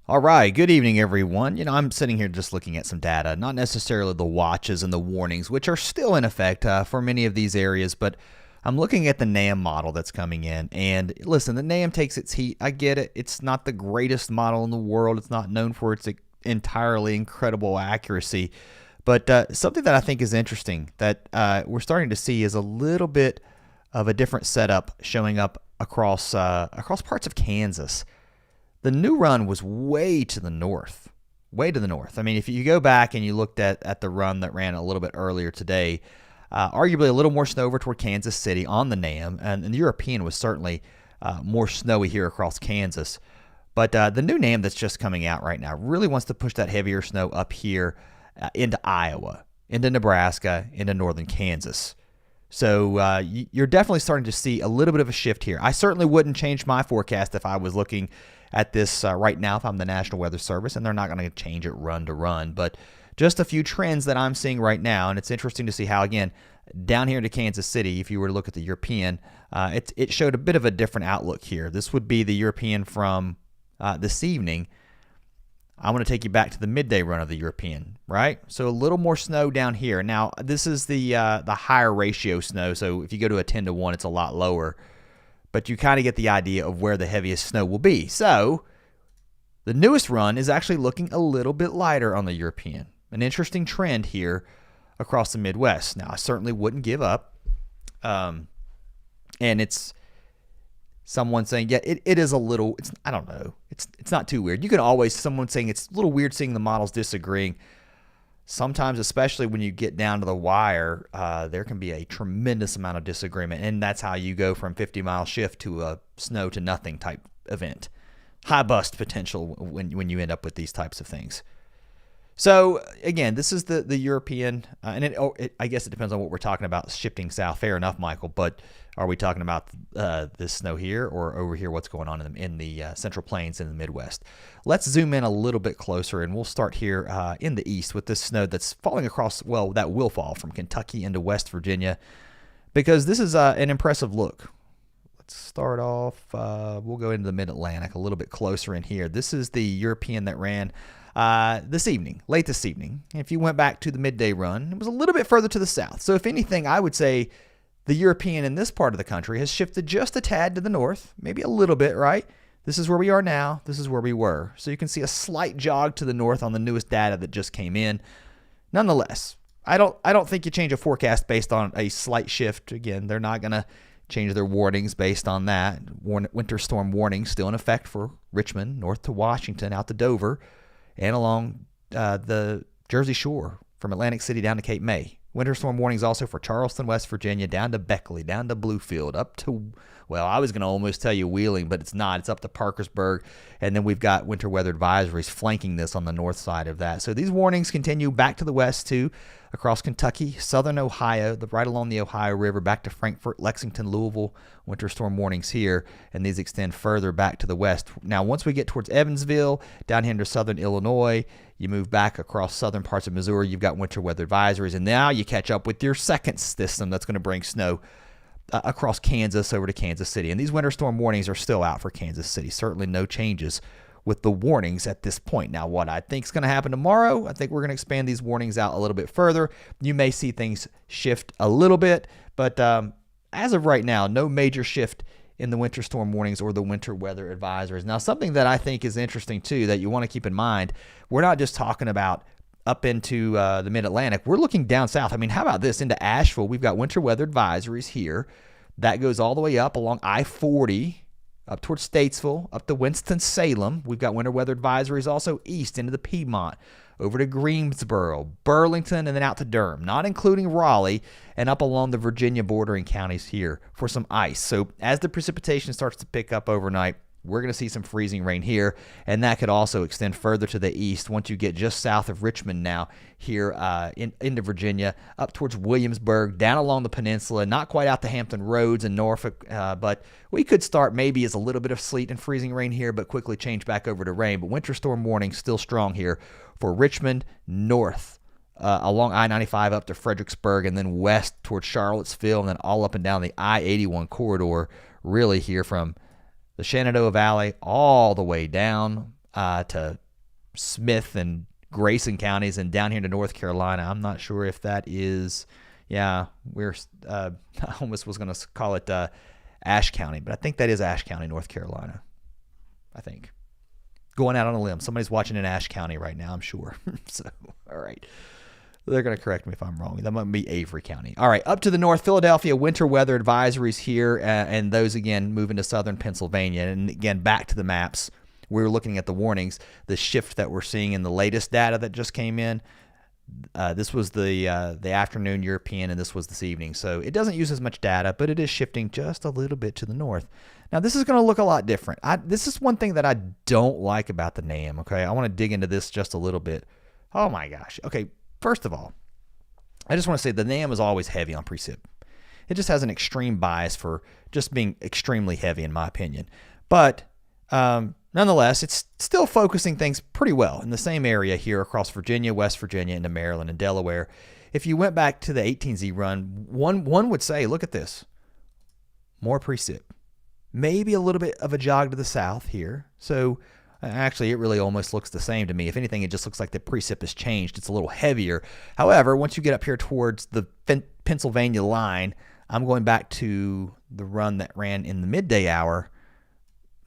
All right, good evening, everyone. I'm sitting here just looking at some data, not necessarily the watches and the warnings, which are still in effect for many of these areas, but I'm looking at the NAM model that's coming in. And listen, the NAM takes its heat. I get it. It's not the greatest model in the world. It's not known for its entirely incredible accuracy. But something that I think is interesting that we're starting to see is a little bit of a different setup showing up across parts of Kansas. The new run was way to the north. Way to the north. I mean, if you go back and you looked at the run that ran a little bit earlier today, arguably a little more snow over toward Kansas City on the NAM, and the European was certainly more snowy here across Kansas. But the new NAM that's just coming out right now really wants to push that heavier snow up here into Iowa, into Nebraska, into northern Kansas. So you're definitely starting to see a little bit of a shift here. I certainly wouldn't change my forecast if I was looking at this right now if I'm the National Weather Service, and they're not going to change it run to run. But just a few trends that I'm seeing right now, and it's interesting to see how, again, down here to Kansas City, if you were to look at the European, it showed a bit of a different outlook here. This would be the European from this evening. I'm going to take you back to the midday run of the European, right? So a little more snow down here. Now, this is the higher ratio snow, so if you go to a 10-to-1, it's a lot lower. But you kind of get the idea of where the heaviest snow will be. So the newest run is actually looking a little bit lighter on the European. An interesting trend here across the Midwest. Now, I certainly wouldn't give up. And it's someone saying, yeah, it is a little, I don't know. It's not too weird. You can always, someone saying it's a little weird seeing the models disagreeing. Sometimes, especially when you get down to the wire, there can be a tremendous amount of disagreement, and that's how you go from 50-mile shift to a snow to nothing type event. High bust potential when you end up with these types of things. So, again, this is the European, and I guess it depends on what we're talking about, shifting south. Fair enough, Michael, but are we talking about this snow here or over here, what's going on in the Central Plains in the Midwest? Let's zoom in a little bit closer, and we'll start here in the east with this snow that's falling across, well, that will fall from Kentucky into West Virginia, because this is an impressive look. Let's start off, we'll go into the Mid-Atlantic a little bit closer in here. This is the European that ran this evening, late this evening. If you went back to the midday run, it was a little bit further to the south. So if anything, I would say the European in this part of the country has shifted just a tad to the north, maybe a little bit, right? This is where we are now. This is where we were. So you can see a slight jog to the north on the newest data that just came in. Nonetheless, I don't think you change a forecast based on a slight shift. Again, they're not going to change their warnings based on that. Winter storm warnings still in effect for Richmond, north to Washington, out to Dover, and along the Jersey Shore from Atlantic City down to Cape May. Winter storm warnings also for Charleston, West Virginia, down to Beckley, down to Bluefield, up to, well, I was going to almost tell you Wheeling, but it's not. It's up to Parkersburg. And then we've got winter weather advisories flanking this on the north side of that. So these warnings continue back to the west, too, across Kentucky, southern Ohio, right along the Ohio River, back to Frankfort, Lexington, Louisville. Winter storm warnings here, and these extend further back to the west. Now, once we get towards Evansville, down here into southern Illinois, you move back across southern parts of Missouri, you've got winter weather advisories, and now you catch up with your second system that's going to bring snow across Kansas over to Kansas City. And these winter storm warnings are still out for Kansas City. Certainly no changes with the warnings at this point. Now, what I think is going to happen tomorrow, I think we're going to expand these warnings out a little bit further. You may see things shift a little bit, but as of right now, no major shift in the winter storm warnings or the winter weather advisories. Now, something that I think is interesting, too, that you want to keep in mind, we're not just talking about up into the Mid-Atlantic. We're looking down south. I mean, how about this? Into Asheville, we've got winter weather advisories here. That goes all the way up along I-40, up towards Statesville, up to Winston-Salem. We've got winter weather advisories also east into the Piedmont, over to Greensboro, Burlington, and then out to Durham, not including Raleigh, and up along the Virginia bordering counties here for some ice. So as the precipitation starts to pick up overnight, we're going to see some freezing rain here, and that could also extend further to the east once you get just south of Richmond now here into Virginia, up towards Williamsburg, down along the peninsula, not quite out the Hampton Roads in Norfolk, but we could start maybe as a little bit of sleet and freezing rain here, but quickly change back over to rain. But winter storm warning still strong here for Richmond north. Along I-95 up to Fredericksburg, and then west towards Charlottesville, and then all up and down the I-81 corridor, really here from the Shenandoah Valley all the way down to Smith and Grayson counties and down here to North Carolina. I'm not sure if that is, I almost was going to call it Ashe County, but I think that is Ashe County, North Carolina. I think. Going out on a limb. Somebody's watching in Ashe County right now, I'm sure. So, all right. They're going to correct me if I'm wrong. That might be Avery County. All right, up to the north, Philadelphia, winter weather advisories here, and those, again, moving to southern Pennsylvania. And, again, back to the maps. We were looking at the warnings, the shift that we're seeing in the latest data that just came in. This was the afternoon European, and this was this evening. So it doesn't use as much data, but it is shifting just a little bit to the north. Now, this is going to look a lot different. This is one thing that I don't like about the NAM, okay? I want to dig into this just a little bit. Oh, my gosh. Okay, first of all, I just want to say the NAM is always heavy on precip. It just has an extreme bias for just being extremely heavy, in my opinion. But nonetheless, it's still focusing things pretty well in the same area here across Virginia, West Virginia, into Maryland and Delaware. If you went back to the 18Z run, one would say, look at this, more precip. Maybe a little bit of a jog to the south here. So actually, it really almost looks the same to me. If anything, it just looks like the precip has changed. It's a little heavier. However, once you get up here towards the Pennsylvania line, I'm going back to the run that ran in the midday hour.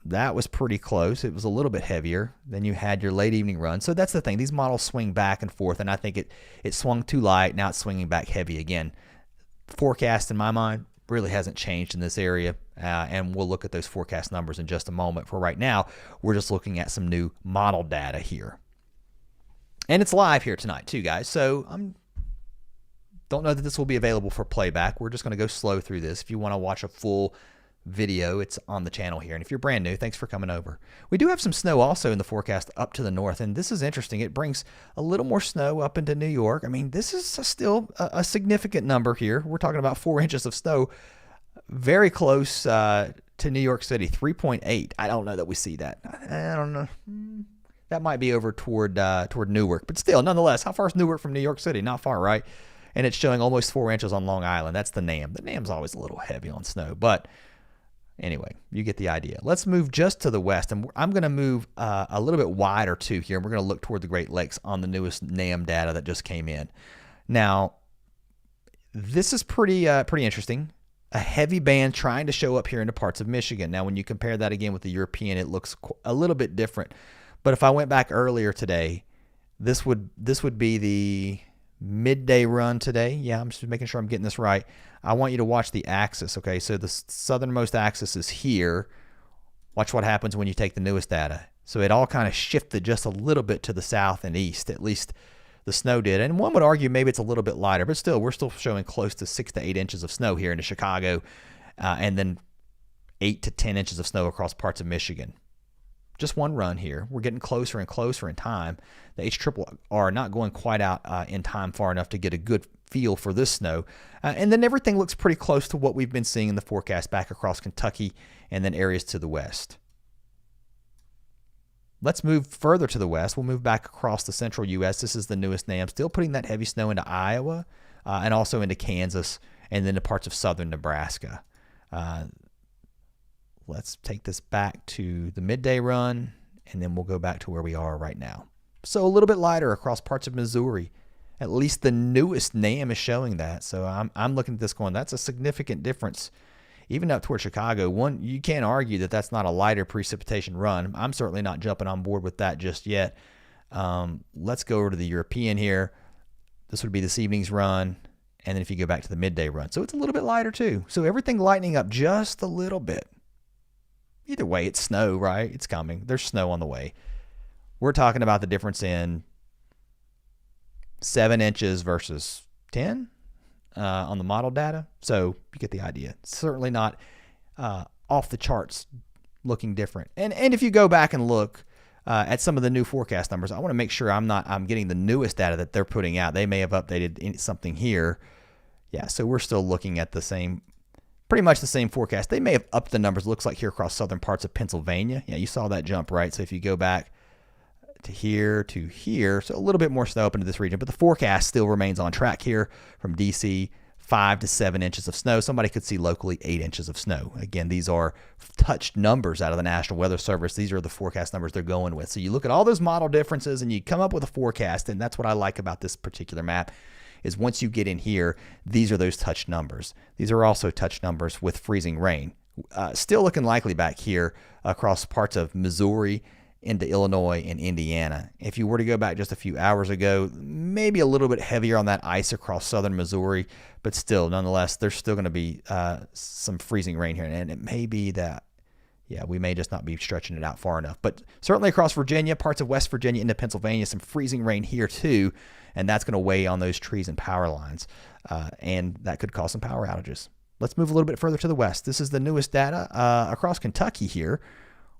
That was pretty close. It was a little bit heavier. Then you had your late evening run. So that's the thing. These models swing back and forth, and I think it swung too light. Now it's swinging back heavy again. Forecast, in my mind, really hasn't changed in this area, and we'll look at those forecast numbers in just a moment. For right now, we're just looking at some new model data here. And it's live here tonight too, guys. So don't know that this will be available for playback. We're just going to go slow through this. If you want to watch a full video, it's on the channel here. And if you're brand new, thanks for coming over. We do have some snow also in the forecast up to the north, and this is interesting. It brings a little more snow up into New York. I mean, this is still a significant number here. We're talking about 4 inches of snow, very close to New York City, 3.8. I don't know that we see that. I don't know. That might be over toward Newark, but still, nonetheless, how far is Newark from New York City? Not far, right? And it's showing almost 4 inches on Long Island. That's the NAM. The NAM's always a little heavy on snow, but anyway, you get the idea. Let's move just to the west, and I'm going to move a little bit wider too here, and we're going to look toward the Great Lakes on the newest NAM data that just came in. Now, this is pretty interesting. A heavy band trying to show up here into parts of Michigan. Now, when you compare that again with the European, it looks a little bit different. But if I went back earlier today, this would be the midday run today. Yeah, I'm just making sure I'm getting this right. I want you to watch the axis, okay? So the southernmost axis is here. Watch what happens when you take the newest data. So it all kind of shifted just a little bit to the south and east, at least the snow did. And one would argue maybe it's a little bit lighter, but still, we're still showing close to 6 to 8 inches of snow here into Chicago, and then 8 to 10 inches of snow across parts of Michigan. Just one run here. We're getting closer and closer in time. The HRRR not going quite out in time far enough to get a good feel for this snow. And then everything looks pretty close to what we've been seeing in the forecast back across Kentucky and then areas to the west. Let's move further to the west. We'll move back across the central U.S. This is the newest NAM, still putting that heavy snow into Iowa and also into Kansas and then to parts of southern Nebraska. Let's take this back to the midday run, and then we'll go back to where we are right now. So a little bit lighter across parts of Missouri. At least the newest NAM is showing that. So I'm looking at this going, that's a significant difference. Even up toward Chicago, you can't argue that that's not a lighter precipitation run. I'm certainly not jumping on board with that just yet. Let's go over to the European here. This would be this evening's run, and then if you go back to the midday run. So it's a little bit lighter too. So everything lightening up just a little bit. Either way, it's snow, right? It's coming. There's snow on the way. We're talking about the difference in 7 inches versus 10 on the model data. So you get the idea. It's certainly not off the charts looking different. And if you go back and look at some of the new forecast numbers, I want to make sure I'm getting the newest data that they're putting out. They may have updated something here. Yeah, so we're still looking at the same, pretty much the same forecast. They may have upped the numbers, looks like here across southern parts of Pennsylvania. Yeah, you saw that jump, right? So if you go back to here, so a little bit more snow up into this region, but the forecast still remains on track here from DC, 5 to 7 inches of snow. Somebody could see locally 8 inches of snow. Again, these are touched numbers out of the National Weather Service. These are the forecast numbers they're going with. So you look at all those model differences and you come up with a forecast, and that's what I like about this particular map is once you get in here, these are those touched numbers. These are also touched numbers with freezing rain. Still looking likely back here across parts of Missouri into Illinois and Indiana. If you were to go back just a few hours ago, maybe a little bit heavier on that ice across southern Missouri, but still, nonetheless, there's still going to be some freezing rain here. And it may be that, yeah, we may just not be stretching it out far enough. But certainly across Virginia, parts of West Virginia into Pennsylvania, some freezing rain here too, and that's going to weigh on those trees and power lines, and that could cause some power outages. Let's move a little bit further to the west. This is the newest data across Kentucky here.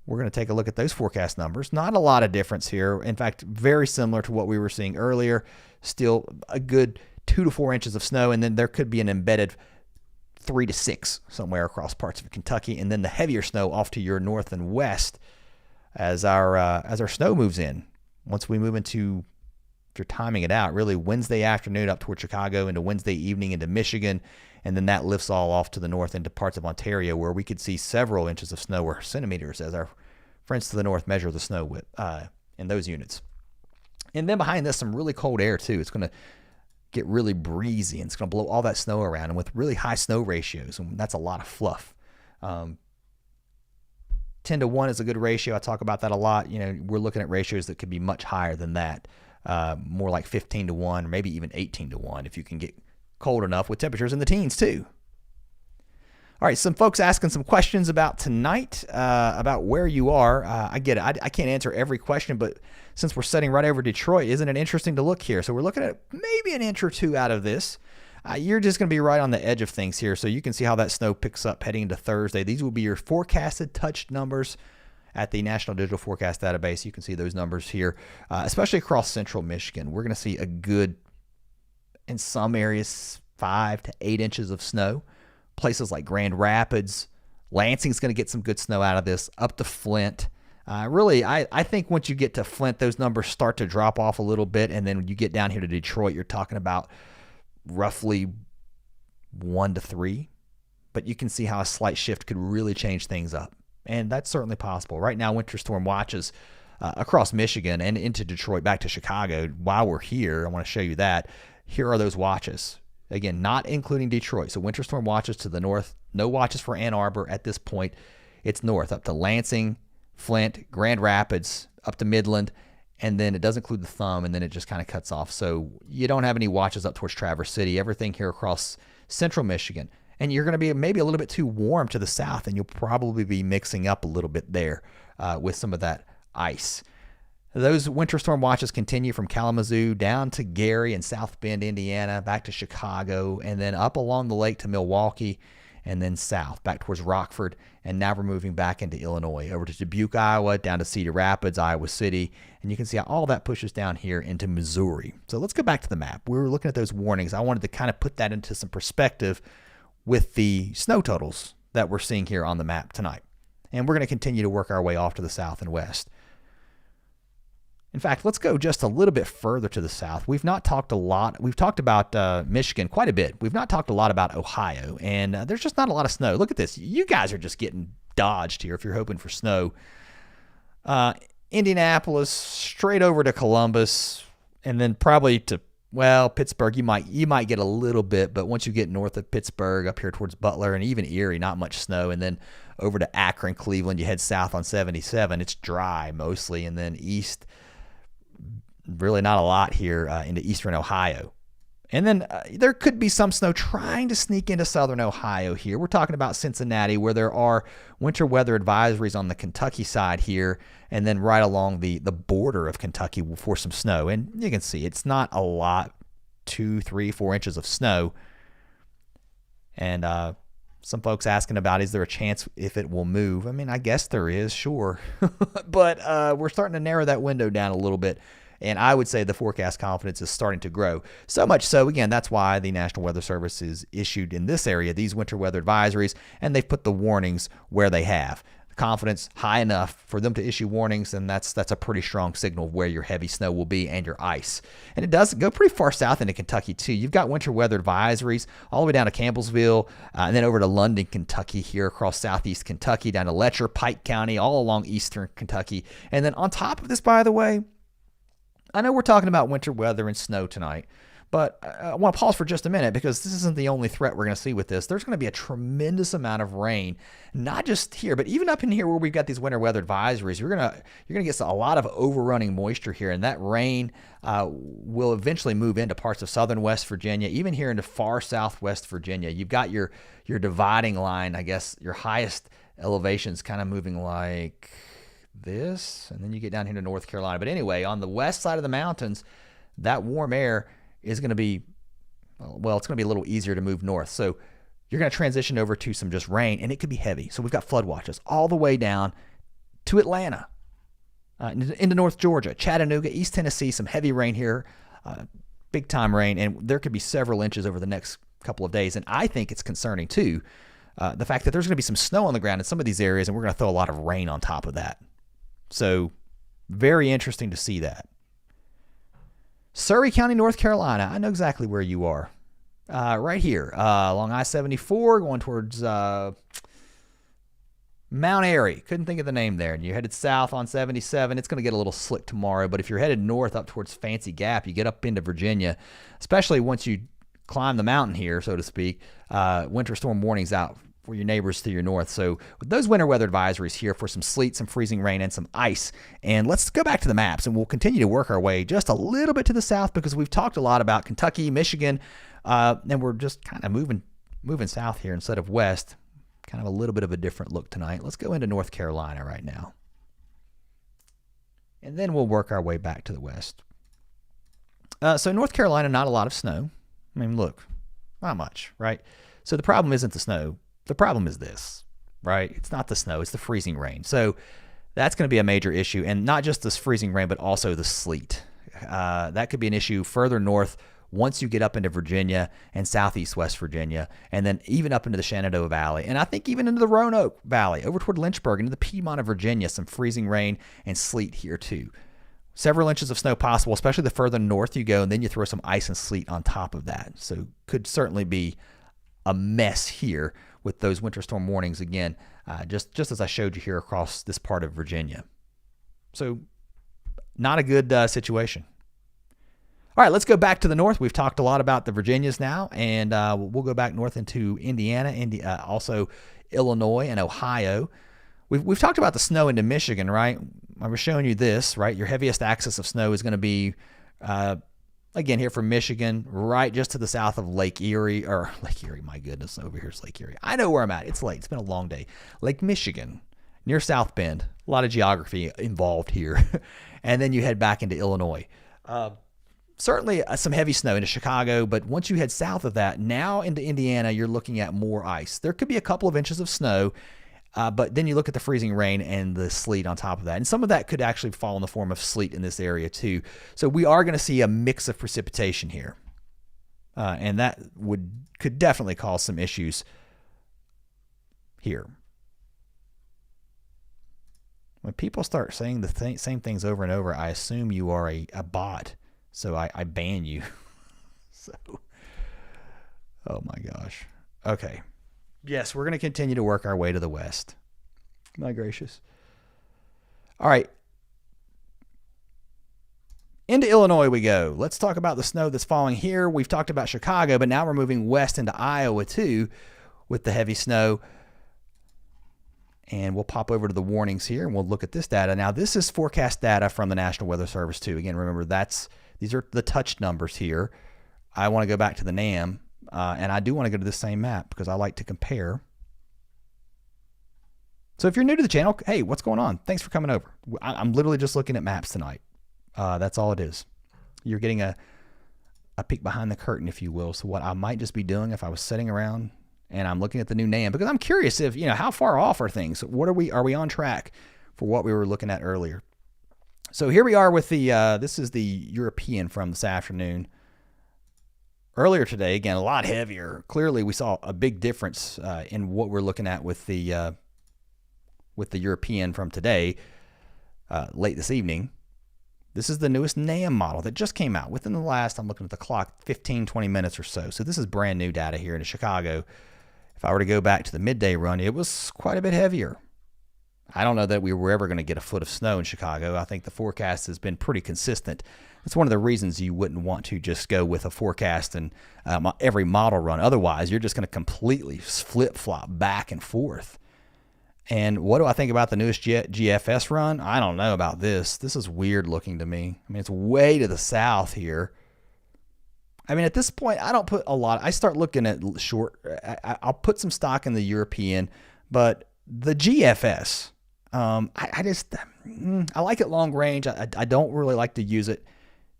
We're going to take a look at those forecast numbers. Not a lot of difference here. In fact, very similar to what we were seeing earlier. Still a good 2 to 4 inches of snow, and then there could be an embedded 3 to 6 somewhere across parts of Kentucky, and then the heavier snow off to your north and west as our snow moves in. Once we move into, if you're timing it out, really Wednesday afternoon up toward Chicago into Wednesday evening into Michigan, and then that lifts all off to the north into parts of Ontario where we could see several inches of snow or centimeters as our friends to the north measure the snow with in those units. And then behind this, some really cold air too. It's going to get really breezy, and it's going to blow all that snow around, and with really high snow ratios, and that's a lot of fluff. 10 to 1 is a good ratio. I talk about that a lot. You know, we're looking at ratios that could be much higher than that, more like 15 to 1, or maybe even 18 to 1 if you can get cold enough with temperatures in the teens too. All right, some folks asking some questions about tonight, about where you are. I get it. I can't answer every question, but since we're sitting right over Detroit, isn't it interesting to look here? So we're looking at maybe an inch or two out of this. You're just going to be right on the edge of things here, so you can see how that snow picks up heading into Thursday. These will be your forecasted touched numbers at the National Digital Forecast Database. You can see those numbers here, especially across central Michigan. We're going to see a good, in some areas, 5 to 8 inches of snow. Places like Grand Rapids, Lansing's going to get some good snow out of this, up to Flint. Really, I think once you get to Flint, those numbers start to drop off a little bit, and then when you get down here to Detroit, you're talking about roughly 1 to 3. But you can see how a slight shift could really change things up, and that's certainly possible. Right now, winter storm watches across Michigan and into Detroit, back to Chicago. While we're here, I want to show you that. Here are those watches. Again, not including Detroit. So winter storm watches to the north. No watches for Ann Arbor at this point. It's north up to Lansing, Flint, Grand Rapids, up to Midland, and then it does include the thumb, and then it just kind of cuts off. So you don't have any watches up towards Traverse City. Everything here across central Michigan. And you're going to be maybe a little bit too warm to the south, and you'll probably be mixing up a little bit there with some of that ice. Those winter storm watches continue from Kalamazoo down to Gary and South Bend, Indiana, back to Chicago, and then up along the lake to Milwaukee, and then south, back towards Rockford, and now we're moving back into Illinois, over to Dubuque, Iowa, down to Cedar Rapids, Iowa City, and you can see how all that pushes down here into Missouri. So let's go back to the map. We were looking at those warnings. I wanted to kind of put that into some perspective with the snow totals that we're seeing here on the map tonight. And we're going to continue to work our way off to the south and west. In fact, let's go just a little bit further to the south. We've not talked a lot. We've talked about Michigan quite a bit. We've not talked a lot about Ohio, and there's just not a lot of snow. Look at this. You guys are just getting dodged here if you're hoping for snow. Indianapolis, straight over to Columbus, and then probably to, well, Pittsburgh. You might get a little bit, but once you get north of Pittsburgh, up here towards Butler and even Erie, not much snow. And then over to Akron, Cleveland, you head south on 77. It's dry mostly, and then east, really not a lot here into eastern Ohio. And then there could be some snow trying to sneak into southern Ohio here. We're talking about Cincinnati, where there are winter weather advisories on the Kentucky side here, and then right along the border of Kentucky for some snow. And you can see it's not a lot, 2, 3, 4 inches of snow. And some folks asking about, is there a chance if it will move? I mean, I guess there is, sure. But we're starting to narrow that window down a little bit. And I would say the forecast confidence is starting to grow. So much so, again, that's why the National Weather Service is issued in this area these winter weather advisories, and they've put the warnings where they have. confidence high enough for them to issue warnings, then that's a pretty strong signal of where your heavy snow will be and your ice. And it does go pretty far south into Kentucky too. You've got winter weather advisories all the way down to Campbellsville, and then over to London, Kentucky, here across southeast Kentucky, down to Letcher, Pike County, all along eastern Kentucky. And then on top of this, by the way, I know we're talking about winter weather and snow tonight, but I want to pause for just a minute because this isn't the only threat we're going to see with this. There's going to be a tremendous amount of rain, not just here, but even up in here where we've got these winter weather advisories. You're going to get a lot of overrunning moisture here, and that rain will eventually move into parts of southern West Virginia, even here into far southwest Virginia. You've got your dividing line, I guess, your highest elevations kind of moving like this, and then you get down here to North Carolina. But anyway, on the west side of the mountains, that warm air is going to be, well, it's going to be a little easier to move north. So you're going to transition over to some just rain, and it could be heavy. So we've got flood watches all the way down to Atlanta, into North Georgia, Chattanooga, East Tennessee, some heavy rain here, big time rain, and there could be several inches over the next couple of days. And I think it's concerning too, the fact that there's going to be some snow on the ground in some of these areas, and we're going to throw a lot of rain on top of that. So very interesting to see that. Surrey County, North Carolina. I know exactly where you are. Right here, along I-74, going towards Mount Airy. Couldn't think of the name there. And you're headed south on 77. It's going to get a little slick tomorrow. But if you're headed north up towards Fancy Gap, you get up into Virginia, especially once you climb the mountain here, so to speak. Winter storm warnings out for your neighbors to your north. So with those winter weather advisories here for some sleet, some freezing rain, and some ice. And let's go back to the maps, and we'll continue to work our way just a little bit to the south because we've talked a lot about Kentucky, Michigan, and we're just kind of moving south here instead of west. Kind of a little bit of a different look tonight. Let's go into North Carolina right now. And then we'll work our way back to the west. So North Carolina, not a lot of snow. I mean, look, not much, right? So the problem isn't the snow. The problem is this, right? It's not the snow, it's the freezing rain. So that's going to be a major issue, and not just this freezing rain, but also the sleet. That could be an issue further north once you get up into Virginia and southeast West Virginia, and then even up into the Shenandoah Valley, and I think even into the Roanoke Valley, over toward Lynchburg, into the Piedmont of Virginia, some freezing rain and sleet here too. Several inches of snow possible, especially the further north you go, and then you throw some ice and sleet on top of that. So could certainly be a mess here with those winter storm warnings again, just as I showed you here across this part of Virginia. So not a good situation. All right, let's go back to the north. We've talked a lot about the Virginias now, and we'll go back north into Indiana, also Illinois and Ohio. We've talked about the snow into Michigan, right? I was showing you this, right? Your heaviest axis of snow is going to be, again, here from Michigan, right just to the south of Lake Erie, my goodness, over here's Lake Erie. I know where I'm at. It's late. It's been a long day. Lake Michigan, near South Bend. A lot of geography involved here. And then you head back into Illinois. Certainly some heavy snow into Chicago, but once you head south of that, now into Indiana, you're looking at more ice. There could be a couple of inches of snow, but then you look at the freezing rain and the sleet on top of that. And some of that could actually fall in the form of sleet in this area too. So we are going to see a mix of precipitation here. And that could definitely cause some issues here. When people start saying the same things over and over, I assume you are a bot. So I ban you. So, oh my gosh. Okay. Yes, we're going to continue to work our way to the west. My gracious. All right. Into Illinois we go. Let's talk about the snow that's falling here. We've talked about Chicago, but now we're moving west into Iowa too with the heavy snow. And we'll pop over to the warnings here and we'll look at this data. Now, this is forecast data from the National Weather Service too. Again, remember these are the touch numbers here. I want to go back to the NAM, and I do want to go to the same map because I like to compare. So if you're new to the channel, hey, what's going on? Thanks for coming over. I'm literally just looking at maps tonight. That's all it is. You're getting a peek behind the curtain, if you will. So what I might just be doing if I was sitting around and I'm looking at the new NAM, because I'm curious if, how far off are things? Are we on track for what we were looking at earlier? So here we are with this is the European from this afternoon. Earlier today, again, a lot heavier. Clearly, we saw a big difference in what we're looking at with the with the European from today, late this evening. This is the newest NAM model that just came out within the last, I'm looking at the clock, 15, 20 minutes or so. So this is brand new data here in Chicago. If I were to go back to the midday run, it was quite a bit heavier. I don't know that we were ever going to get a foot of snow in Chicago. I think the forecast has been pretty consistent. That's one of the reasons you wouldn't want to just go with a forecast and every model run. Otherwise, you're just going to completely flip-flop back and forth. And what do I think about the newest GFS run? I don't know about this. This is weird looking to me. I mean, it's way to the south here. I mean, at this point, I don't put a lot. I start looking at short. I'll put some stock in the European, but the GFS, I like it long range. I don't really like to use it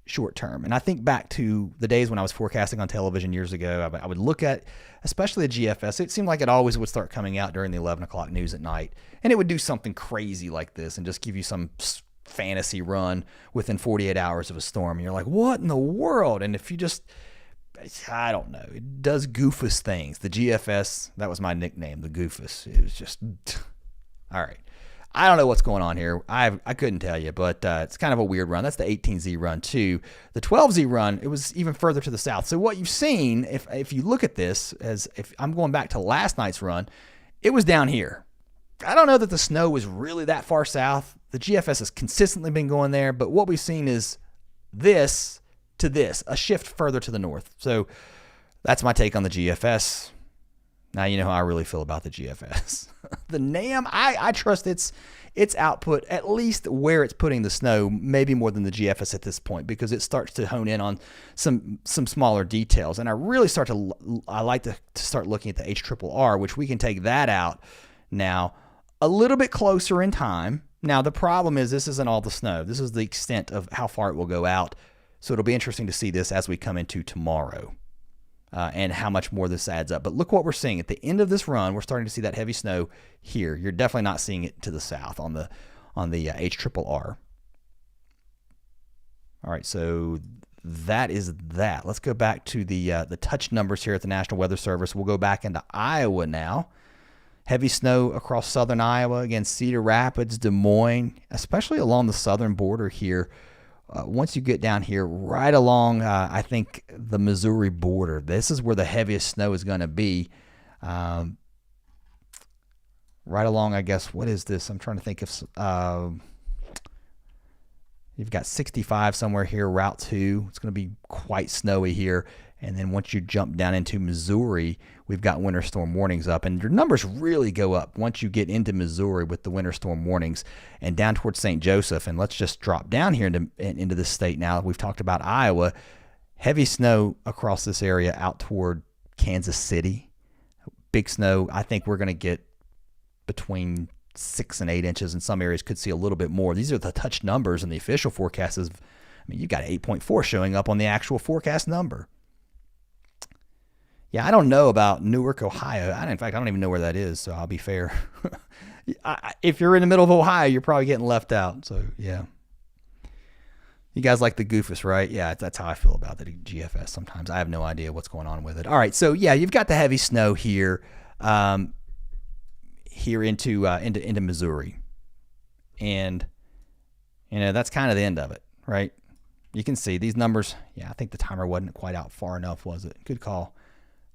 short term. And I think back to the days when I was forecasting on television years ago. I would look at, especially the GFS. It seemed like it always would start coming out during the 11 o'clock news at night. And it would do something crazy like this and just give you some fantasy run within 48 hours of a storm. And you're like, what in the world? And if you just, I don't know, it does goofus things. The GFS, that was my nickname, the goofus. It was just, all right. I don't know what's going on here. I couldn't tell you, but it's kind of a weird run. That's the 18Z run too. The 12Z run, it was even further to the south. So what you've seen, if you look at this, as if I'm going back to last night's run, it was down here. I don't know that the snow was really that far south. The GFS has consistently been going there, but what we've seen is this to this, a shift further to the north. So that's my take on the GFS. Now you know how I really feel about the GFS. The NAM, I trust its output, at least where it's putting the snow, maybe more than the GFS at this point, because it starts to hone in on some smaller details. And I really I like to start looking at the HRRR, which we can take that out now a little bit closer in time. Now the problem is this isn't all the snow. This is the extent of how far it will go out. So it'll be interesting to see this as we come into tomorrow. And how much more this adds up. But look what we're seeing. At the end of this run, we're starting to see that heavy snow here. You're definitely not seeing it to the south on the HRRR. All right, so that is that. Let's go back to the touch numbers here at the National Weather Service. We'll go back into Iowa now. Heavy snow across southern Iowa. Again, Cedar Rapids, Des Moines, especially along the southern border here. Once you get down here, right along, I think, the Missouri border, this is where the heaviest snow is going to be. Right along, I guess, what is this? I'm trying to think of, you've got 65 somewhere here, Route 2. It's going to be quite snowy here. And then once you jump down into Missouri, we've got winter storm warnings up. And your numbers really go up once you get into Missouri with the winter storm warnings and down towards St. Joseph. And let's just drop down here into this state now. We've talked about Iowa. Heavy snow across this area out toward Kansas City. Big snow. I think we're going to get between 6 and 8 inches. In some areas could see a little bit more. These are the touch numbers, and the official forecast is, I mean, you've got 8.4 showing up on the actual forecast number. Yeah, I don't know about Newark, Ohio. In fact, I don't even know where that is, so I'll be fair. If you're in the middle of Ohio, you're probably getting left out. So, yeah. You guys like the goofus, right? Yeah, that's how I feel about the GFS sometimes. I have no idea what's going on with it. All right, so, yeah, you've got the heavy snow here into Missouri. And, you know, that's kind of the end of it, right? You can see these numbers. Yeah, I think the timer wasn't quite out far enough, was it? Good call.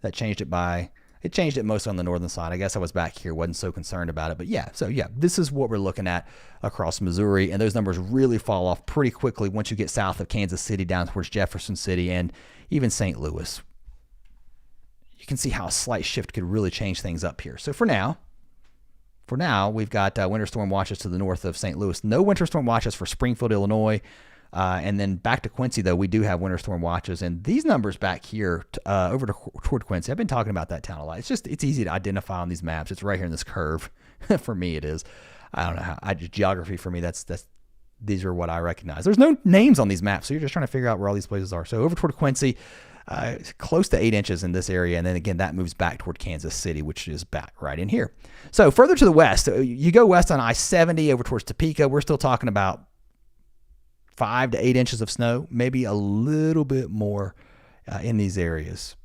That changed it changed it most on the northern side. I guess I was back here, wasn't so concerned about it. But yeah, so yeah, this is what we're looking at across Missouri. And those numbers really fall off pretty quickly once you get south of Kansas City down towards Jefferson City and even St. Louis. You can see how a slight shift could really change things up here. So for now, we've got winter storm watches to the north of St. Louis. No winter storm watches for Springfield, Illinois. And then back to Quincy, though, we do have winter storm watches. And these numbers back here toward Quincy, I've been talking about that town a lot. It's easy to identify on these maps. It's right here in this curve. For me, it is. I don't know how. Geography for me, these are what I recognize. There's no names on these maps, so you're just trying to figure out where all these places are. So over toward Quincy, close to 8 inches in this area. And then again, that moves back toward Kansas City, which is back right in here. So further to the west, you go west on I-70 over towards Topeka. We're still talking about 5 to 8 inches of snow, maybe a little bit more in these areas.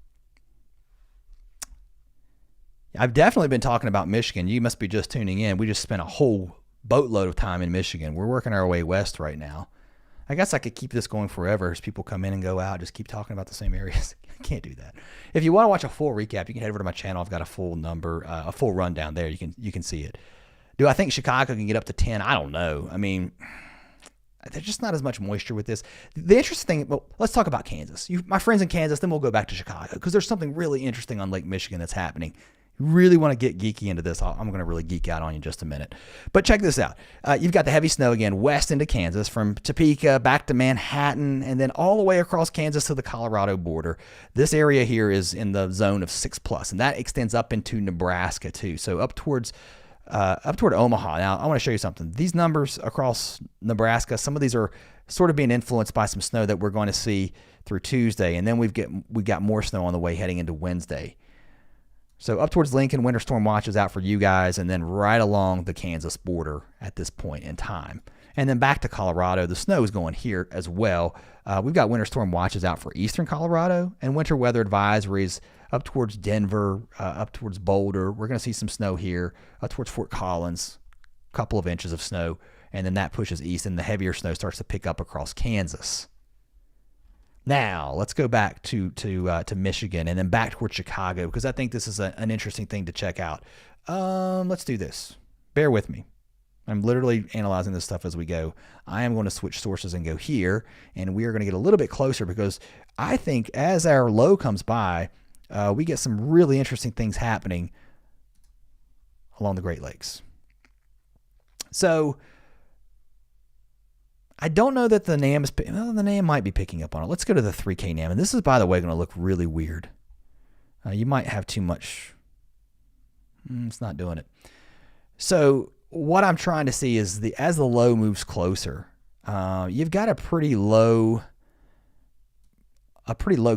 I've definitely been talking about Michigan. You must be just tuning in. We just spent a whole boatload of time in Michigan. We're working our way west right now. I guess I could keep this going forever as people come in and go out, just keep talking about the same areas. I can't do that. If you want to watch a full recap, you can head over to my channel. I've got a full rundown there. You can see it. Do I think Chicago can get up to 10? I don't know. I mean, there's just not as much moisture with this. The interesting thing, well, let's talk about Kansas. My friends in Kansas, then we'll go back to Chicago because there's something really interesting on Lake Michigan that's happening. You really want to get geeky into this. I'm going to really geek out on you in just a minute. But check this out. You've got the heavy snow again west into Kansas from Topeka back to Manhattan and then all the way across Kansas to the Colorado border. This area here is in the zone of 6+, and that extends up into Nebraska too. So up toward Omaha. Now, I want to show you something. These numbers across Nebraska, some of these are sort of being influenced by some snow that we're going to see through Tuesday, and then we've got more snow on the way heading into Wednesday. So up towards Lincoln, winter storm watch is out for you guys, and then right along the Kansas border at this point in time. And then back to Colorado, the snow is going here as well. We've got winter storm watches out for eastern Colorado and winter weather advisories up towards Denver, up towards Boulder. We're going to see some snow here, up towards Fort Collins, a couple of inches of snow, and then that pushes east, and the heavier snow starts to pick up across Kansas. Now, let's go back to Michigan and then back towards Chicago because I think this is an interesting thing to check out. Let's do this. Bear with me. I'm literally analyzing this stuff as we go. I am going to switch sources and go here, and we are going to get a little bit closer because I think as our low comes by, we get some really interesting things happening along the Great Lakes. So I don't know that the NAM is, well, the NAM might be picking up on it. Let's go to the 3K NAM. And this is, by the way, going to look really weird. You might have too much. It's not doing it. So what I'm trying to see is as the low moves closer, you've got a pretty low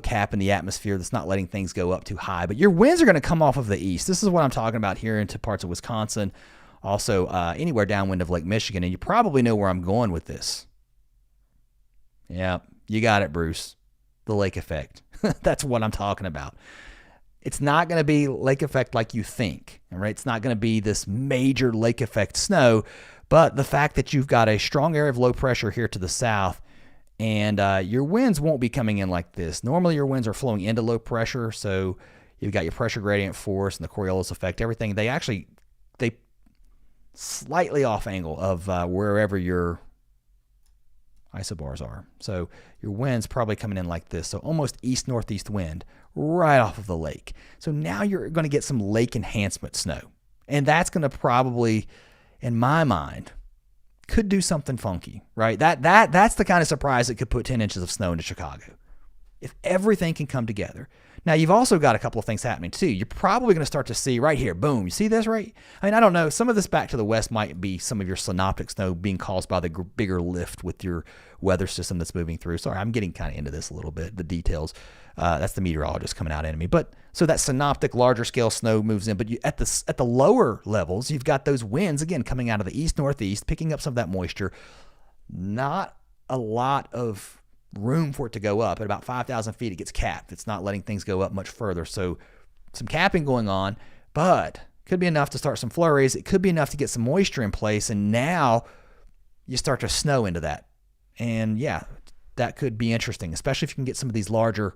cap in the atmosphere that's not letting things go up too high. But your winds are going to come off of the east. This is what I'm talking about here into parts of Wisconsin, also anywhere downwind of Lake Michigan. And you probably know where I'm going with this. Yeah, you got it, Bruce. The lake effect. That's what I'm talking about. It's not going to be lake effect like you think, all right? It's not going to be this major lake effect snow, but the fact that you've got a strong area of low pressure here to the south, and your winds won't be coming in like this. Normally, your winds are flowing into low pressure, so you've got your pressure gradient force and the Coriolis effect, everything. They slightly off angle of wherever your isobars are. So your wind's probably coming in like this. So almost east-northeast wind right off of the lake. So now you're going to get some lake enhancement snow. And that's going to probably, in my mind, could do something funky, right? That's the kind of surprise that could put 10 inches of snow into Chicago. If everything can come together. Now, you've also got a couple of things happening, too. You're probably going to start to see right here, boom, you see this, right? I mean, I don't know. Some of this back to the west might be some of your synoptic snow being caused by the bigger lift with your weather system that's moving through. Sorry, I'm getting kind of into this a little bit, the details. That's the meteorologist coming out at me. But so that synoptic, larger scale snow moves in. But at the lower levels, you've got those winds, again, coming out of the east-northeast, picking up some of that moisture. Not a lot of room for it to go up. At about 5,000 feet, it gets capped. It's not letting things go up much further. So some capping going on, but could be enough to start some flurries. It could be enough to get some moisture in place, and now you start to snow into that. And yeah, that could be interesting, especially if you can get some of these larger,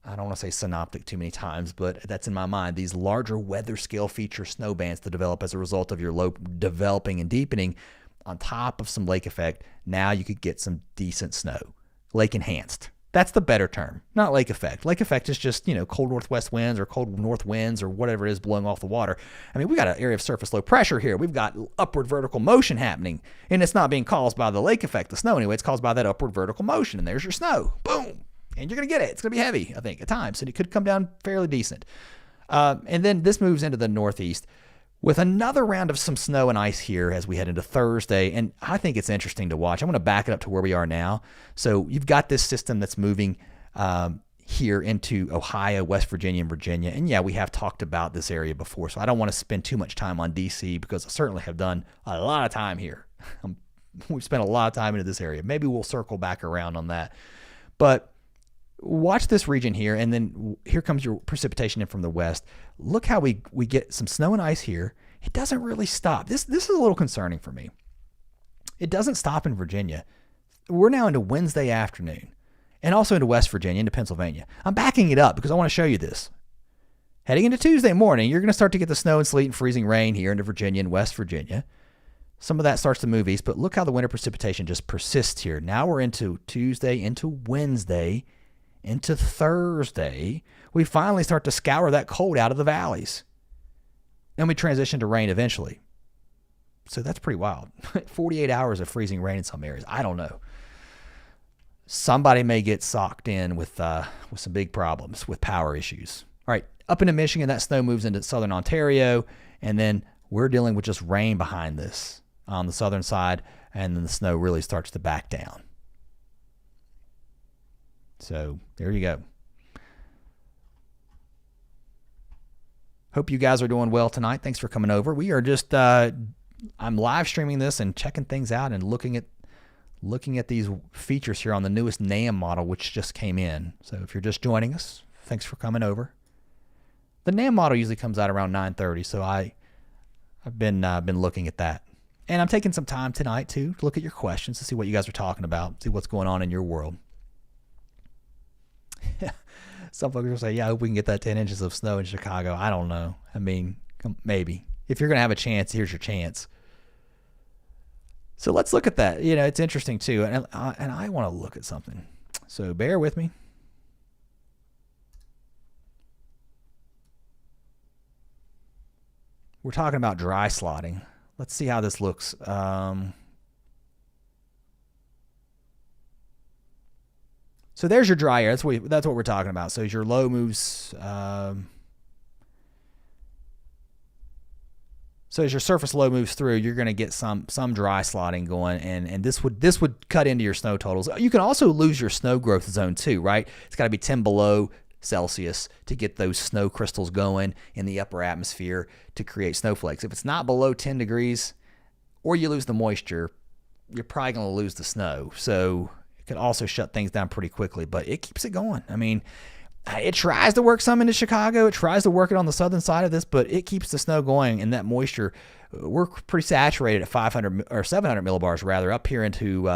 I don't want to say synoptic too many times, but that's in my mind, these larger weather scale feature snow bands to develop as a result of your low developing and deepening on top of some lake effect. Now you could get some decent snow. Lake enhanced. That's the better term, not lake effect. Lake effect is just, cold northwest winds or cold north winds or whatever it is blowing off the water. I mean, we got an area of surface low pressure here. We've got upward vertical motion happening, and it's not being caused by the lake effect, the snow anyway. It's caused by that upward vertical motion, and there's your snow. Boom. And you're going to get it. It's going to be heavy, I think, at times, and it could come down fairly decent. And then this moves into the northeast with another round of some snow and ice here as we head into Thursday. And I think it's interesting to watch. I'm going to back it up to where we are now. So you've got this system that's moving here into Ohio, West Virginia, and Virginia. And yeah, we have talked about this area before, so I don't want to spend too much time on D.C. because I certainly have done a lot of time here. We've spent a lot of time into this area. Maybe we'll circle back around on that. But Watch this region here, and then here comes your precipitation in from the west. Look how we get some snow and ice here. It doesn't really stop. This is a little concerning for me. It doesn't stop in Virginia. We're now into Wednesday afternoon, and also into West Virginia, into Pennsylvania. I'm backing it up because I want to show you this. Heading into Tuesday morning, you're going to start to get the snow and sleet and freezing rain here into Virginia and West Virginia. Some of that starts to move east, but look how the winter precipitation just persists here. Now we're into Tuesday, into Wednesday, into Thursday. We finally start to scour that cold out of the valleys. And we transition to rain eventually. So that's pretty wild. 48 hours of freezing rain in some areas. I don't know. Somebody may get socked in with some big problems with power issues. All right, up into Michigan, that snow moves into southern Ontario, and then we're dealing with just rain behind this on the southern side, and then the snow really starts to back down. So there you go. Hope you guys are doing well tonight. Thanks for coming over. We are just I'm live streaming this and checking things out and looking at these features here on the newest NAM model, which just came in. So if you're just joining us, thanks for coming over. The NAM model usually comes out around 9:30, so I've been looking at that. And I'm taking some time tonight to look at your questions to see what you guys are talking about, see what's going on in your world. Some folks will say, yeah, I hope we can get that 10 inches of snow in Chicago. I don't know. I mean, maybe. If you're going to have a chance, here's your chance. So let's look at that. You know, it's interesting too. And I want to look at something. So bear with me. We're talking about dry slotting. Let's see how this looks. So there's your dry air. That's what we're talking about. So as your low moves, so as your surface low moves through, you're going to get some dry slotting going, and this would cut into your snow totals. You can also lose your snow growth zone too, right? It's got to be 10 below Celsius to get those snow crystals going in the upper atmosphere to create snowflakes. If it's not below 10 degrees, or you lose the moisture, you're probably going to lose the snow. So could also shut things down pretty quickly, but it keeps it going. I mean, it tries to work some into Chicago. It tries to work it on the southern side of this, but it keeps the snow going, and that moisture, we're pretty saturated at 500 or 700 millibars rather up here into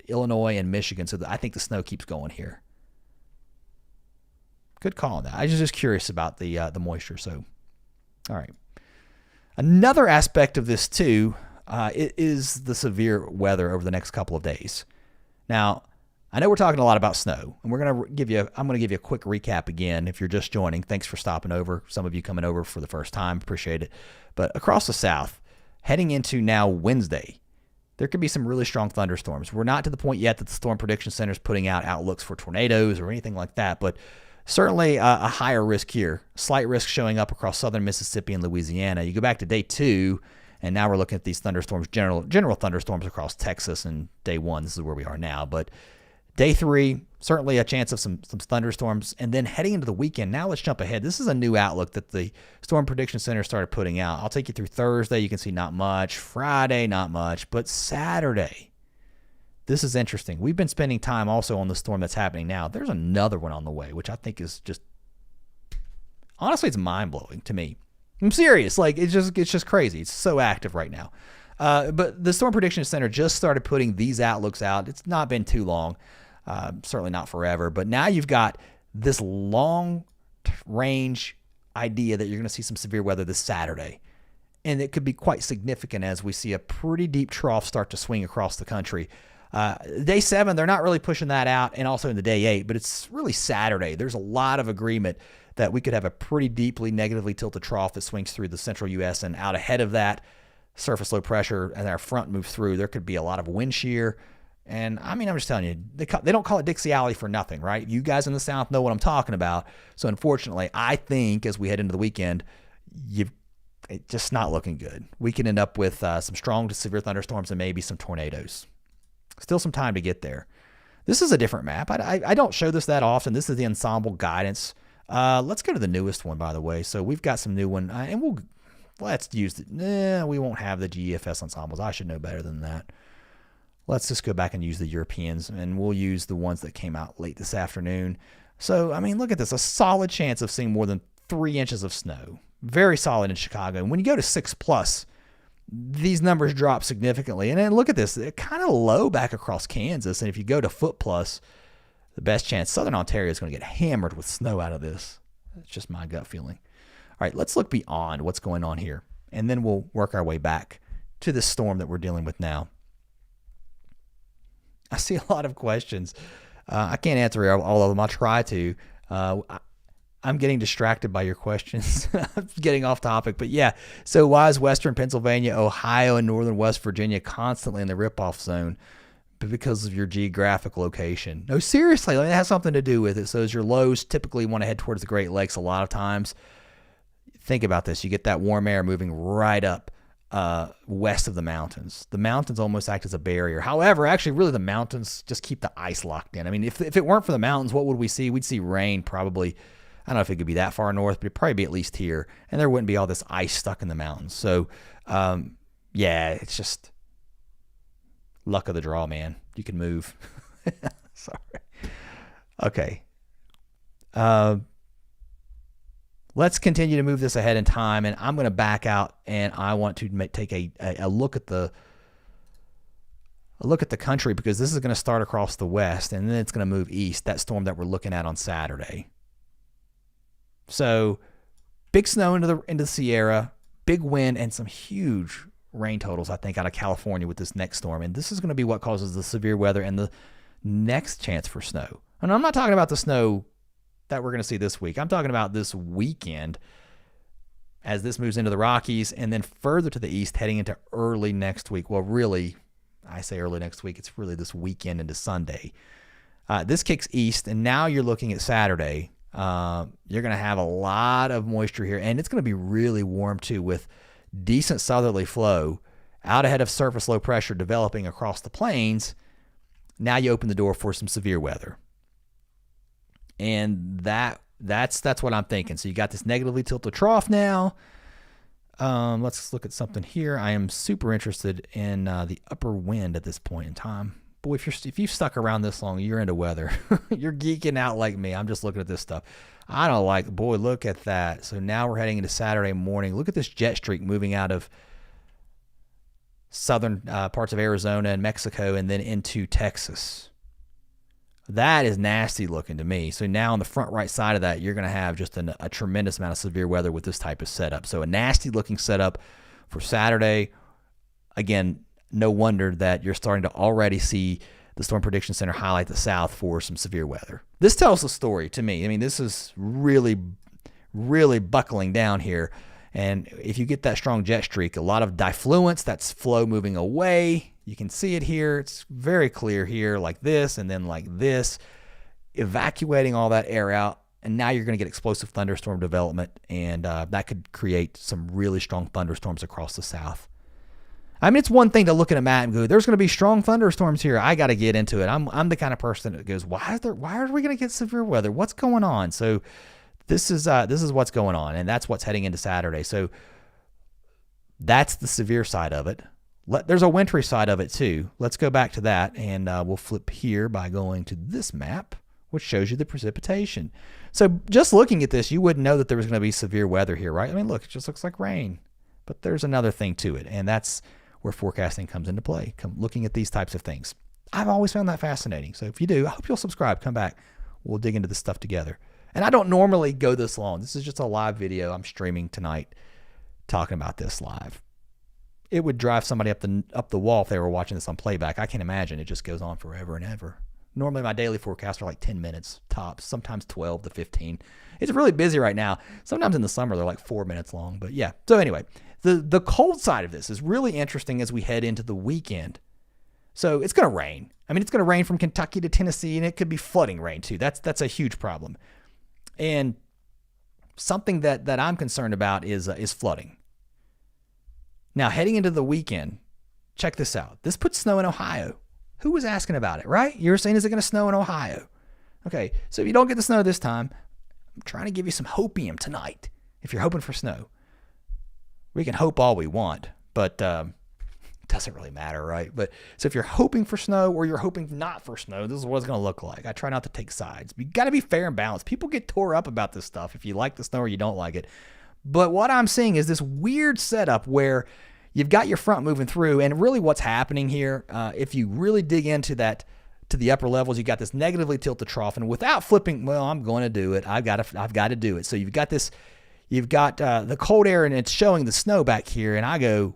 Illinois and Michigan. So I think the snow keeps going here. Good call on that. I was just curious about the moisture. So, all right. Another aspect of this too is the severe weather over the next couple of days. Now, I know we're talking a lot about snow, and I'm going to give you a quick recap again. If you're just joining, thanks for stopping over. Some of you coming over for the first time, appreciate it. But across the South, heading into now Wednesday, there could be some really strong thunderstorms. We're not to the point yet that the Storm Prediction Center is putting out outlooks for tornadoes or anything like that, but certainly a higher risk here. Slight risk showing up across southern Mississippi and Louisiana. You go back to day 2, and now we're looking at these thunderstorms, general thunderstorms across Texas, and day 1, this is where we are now. But day 3, certainly a chance of some thunderstorms. And then heading into the weekend, now let's jump ahead. This is a new outlook that the Storm Prediction Center started putting out. I'll take you through Thursday. You can see not much. Friday, not much. But Saturday, this is interesting. We've been spending time also on the storm that's happening now. There's another one on the way, which I think is just, honestly, it's mind-blowing to me. I'm serious. Like, it's just crazy. It's so active right now. But the Storm Prediction Center just started putting these outlooks out. It's not been too long, certainly not forever. But now you've got this long-range idea that you're going to see some severe weather this Saturday. And it could be quite significant as we see a pretty deep trough start to swing across the country. Day 7, they're not really pushing that out, and also into day 8, but it's really Saturday. There's a lot of agreement that we could have a pretty deeply negatively tilted trough that swings through the central U.S. and out ahead of that, surface low pressure and our front move through. There could be a lot of wind shear. And I mean, I'm just telling you, they don't call it Dixie Alley for nothing, right? You guys in the South know what I'm talking about. So unfortunately, I think as we head into the weekend, it's just not looking good. We can end up with some strong to severe thunderstorms and maybe some tornadoes. Still some time to get there. This is a different map. I don't show this that often. This is the ensemble guidance. Let's go to the newest one, by the way. So we've got some new one, and let's use it. We won't have the GEFS ensembles. I should know better than that. Let's just go back and use the Europeans, and we'll use the ones that came out late this afternoon. So, I mean, look at this. A solid chance of seeing more than 3 inches of snow. Very solid in Chicago. And when you go to 6+, these numbers drop significantly. And then look at this. They're kind of low back across Kansas. And if you go to foot+, the best chance, Southern Ontario is going to get hammered with snow out of this. That's just my gut feeling. All right, let's look beyond what's going on here. And then we'll work our way back to this storm that we're dealing with now. I see a lot of questions. I can't answer all of them. I'll try to. I'm getting distracted by your questions. I'm getting off topic. But yeah, so why is Western Pennsylvania, Ohio, and Northern West Virginia constantly in the rip-off zone? But because of your geographic location. No, seriously, it has something to do with it. So as your lows typically want to head towards the Great Lakes a lot of times, think about this. You get that warm air moving right up west of the mountains. The mountains almost act as a barrier. However, actually, really, the mountains just keep the ice locked in. I mean, if it weren't for the mountains, what would we see? We'd see rain probably. I don't know if it could be that far north, but it'd probably be at least here. And there wouldn't be all this ice stuck in the mountains. So, yeah, it's just luck of the draw, man. You can move. Sorry. Okay. Let's continue to move this ahead in time, and I'm going to back out, and I want to take a look at the country, because this is going to start across the west, and then it's going to move east. That storm that we're looking at on Saturday. So, big snow into the Sierra, big wind, and some huge rain totals, I think, out of California with this next storm. And this is going to be what causes the severe weather and the next chance for snow. And I'm not talking about the snow that we're going to see this week. I'm talking about this weekend as this moves into the Rockies and then further to the east heading into early next week. Well, really, I say early next week. It's really this weekend into Sunday. This kicks east, and now you're looking at Saturday. You're going to have a lot of moisture here, and it's going to be really warm too, with decent southerly flow out ahead of surface low pressure developing across the plains. Now you open the door for some severe weather. And that's what I'm thinking. So you got this negatively tilted trough now. Let's look at something here. I am super interested in the upper wind at this point in time. Boy, if you've stuck around this long, you're into weather. You're geeking out like me. I'm just looking at this stuff. I don't like, boy, look at that. So now we're heading into Saturday morning. Look at this jet streak moving out of southern parts of Arizona and Mexico and then into Texas. That is nasty looking to me. So now on the front right side of that, you're going to have just a tremendous amount of severe weather with this type of setup. So a nasty looking setup for Saturday. Again, no wonder that you're starting to already see the Storm Prediction Center highlight the south for some severe weather. This tells the story to me. I mean, this is really, really buckling down here. And if you get that strong jet streak, a lot of diffluence, that's flow moving away. You can see it here. It's very clear here, like this, and then like this, evacuating all that air out. And now you're going to get explosive thunderstorm development, and that could create some really strong thunderstorms across the south. I mean, it's one thing to look at a map and go, there's going to be strong thunderstorms here. I got to get into it. I'm the kind of person that goes, why are we going to get severe weather? What's going on? So this is what's going on, and that's what's heading into Saturday. So that's the severe side of it. There's a wintry side of it too. Let's go back to that, and we'll flip here by going to this map, which shows you the precipitation. So just looking at this, you wouldn't know that there was going to be severe weather here, right? I mean, look, it just looks like rain. But there's another thing to it, and that's where forecasting comes into play, looking at these types of things. I've always found that fascinating. So if you do, I hope you'll subscribe. Come back. We'll dig into this stuff together. And I don't normally go this long. This is just a live video. I'm streaming tonight talking about this live. It would drive somebody up the wall if they were watching this on playback. I can't imagine. It just goes on forever and ever. Normally my daily forecasts are like 10 minutes tops, sometimes 12 to 15. It's really busy right now. Sometimes in the summer they're like 4 minutes long. But yeah, so anyway, the cold side of this is really interesting as we head into the weekend. So it's going to rain. I mean, it's going to rain from Kentucky to Tennessee, and it could be flooding rain too. That's a huge problem. And something that I'm concerned about is flooding. Now, heading into the weekend, check this out. This puts snow in Ohio. Who was asking about it, right? You were saying, is it going to snow in Ohio? Okay, so if you don't get the snow this time, I'm trying to give you some hopium tonight if you're hoping for snow. We can hope all we want, but doesn't really matter, right? But so if you're hoping for snow or you're hoping not for snow, this is what it's going to look like. I try not to take sides. You got to be fair and balanced. People get tore up about this stuff if you like the snow or you don't like it. But what I'm seeing is this weird setup where you've got your front moving through, and really what's happening here, if you really dig into that, to the upper levels, you got this negatively tilted trough, and without flipping, well, I'm going to do it. I've got to do it. So you've got the cold air, and it's showing the snow back here, and I go,